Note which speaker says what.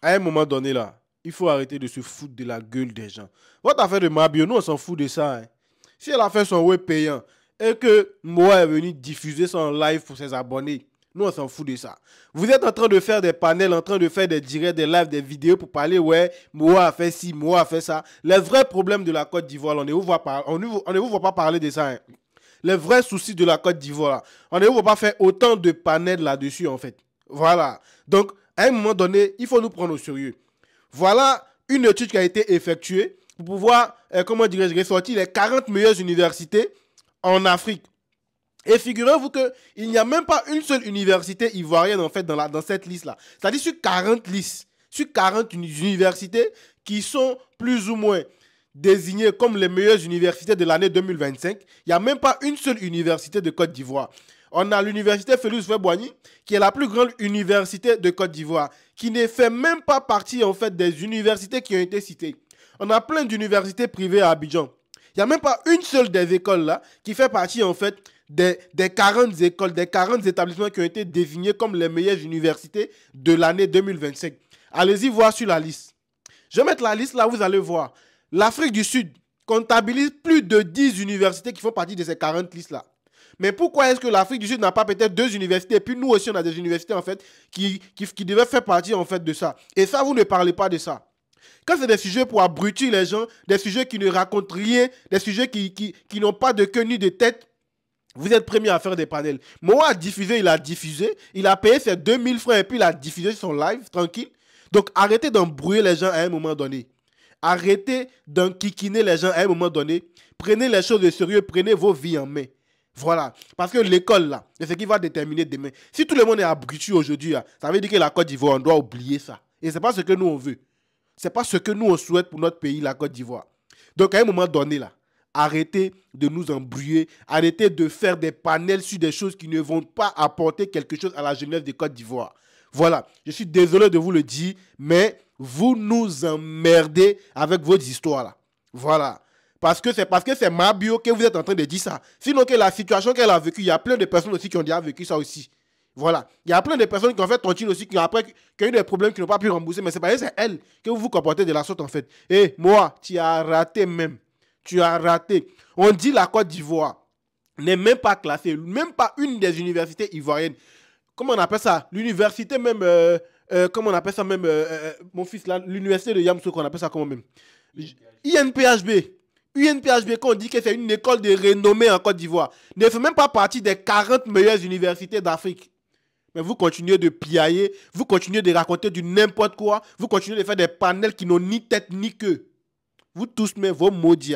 Speaker 1: À un moment donné, là, il faut arrêter de se foutre de la gueule des gens. Votre affaire de Mabio, nous, on s'en fout de ça. Hein. Si elle a fait son web payant et que Moa est venu diffuser son live pour ses abonnés, nous, on s'en fout de ça. Vous êtes en train de faire des panels, en train de faire des directs, des lives, des vidéos pour parler, ouais, Moa a fait ci, Moa a fait ça. Les vrais problèmes de la Côte d'Ivoire, on ne vous voit pas parler de ça. Hein. Les vrais soucis de la Côte d'Ivoire, on ne vous voit pas faire autant de panels là-dessus, en fait. Voilà. Donc, à un moment donné, il faut nous prendre au sérieux. Voilà une étude qui a été effectuée pour pouvoir, comment dirais-je, ressortir les 40 meilleures universités en Afrique. Et figurez-vous qu'il n'y a même pas une seule université ivoirienne en fait dans cette liste-là. C'est-à-dire sur 40 listes, sur 40 universités qui sont plus ou moins désignées comme les meilleures universités de l'année 2025, il n'y a même pas une seule université de Côte d'Ivoire. On a l'université Félix Houphouët-Boigny, qui est la plus grande université de Côte d'Ivoire, qui ne fait même pas partie en fait des universités qui ont été citées. On a plein d'universités privées à Abidjan. Il n'y a même pas une seule des écoles là qui fait partie en fait des 40 écoles, des 40 établissements qui ont été désignés comme les meilleures universités de l'année 2025. Allez-y voir sur la liste. Je vais mettre la liste là, vous allez voir. L'Afrique du Sud comptabilise plus de 10 universités qui font partie de ces 40 listes là. Mais pourquoi est-ce que l'Afrique du Sud n'a pas peut-être 2 universités et puis nous aussi on a des universités en fait qui devaient faire partie en fait de ça. Et ça, vous ne parlez pas de ça. Quand c'est des sujets pour abrutir les gens, des sujets qui ne racontent rien, des sujets qui n'ont pas de queue ni de tête, vous êtes premier à faire des panels. Moi, a diffusé, il a payé ses 2000 francs et puis il a diffusé son live, tranquille. Donc arrêtez d'embrouiller les gens à un moment donné. Arrêtez d'enquiquiner les gens à un moment donné. Prenez les choses de sérieux, prenez vos vies en main. Voilà. Parce que l'école, là, c'est ce qui va déterminer demain. Si tout le monde est abruti aujourd'hui, ça veut dire que la Côte d'Ivoire, on doit oublier ça. Et ce n'est pas ce que nous, on veut. Ce n'est pas ce que nous, on souhaite pour notre pays, la Côte d'Ivoire. Donc, à un moment donné, là, arrêtez de nous embrouiller. Arrêtez de faire des panels sur des choses qui ne vont pas apporter quelque chose à la jeunesse de Côte d'Ivoire. Voilà. Je suis désolé de vous le dire, mais vous nous emmerdez avec vos histoires, là. Voilà. Parce que c'est Mabio que vous êtes en train de dire ça. Sinon, que la situation qu'elle a vécue, il y a plein de personnes aussi qui ont déjà vécu ça aussi. Voilà. Il y a plein de personnes qui ont fait tontine aussi, qui ont eu des problèmes, qui n'ont pas pu rembourser. Mais c'est pas c'est elle que vous vous comportez de la sorte en fait. Et moi, tu as raté même. Tu as raté. On dit la Côte d'Ivoire n'est même pas classée, même pas une des universités ivoiriennes. Comment on appelle ça? L'université même, comment on appelle ça même, mon fils là, l'université de Yamoussoukro, on appelle ça comment même? INPHB. UNPHB, quand on dit que c'est une école de renommée en Côte d'Ivoire, ne fait même pas partie des 40 meilleures universités d'Afrique. Mais vous continuez de piailler, vous continuez de raconter du n'importe quoi, vous continuez de faire des panels qui n'ont ni tête ni queue. Vous tous, mais vos maudits.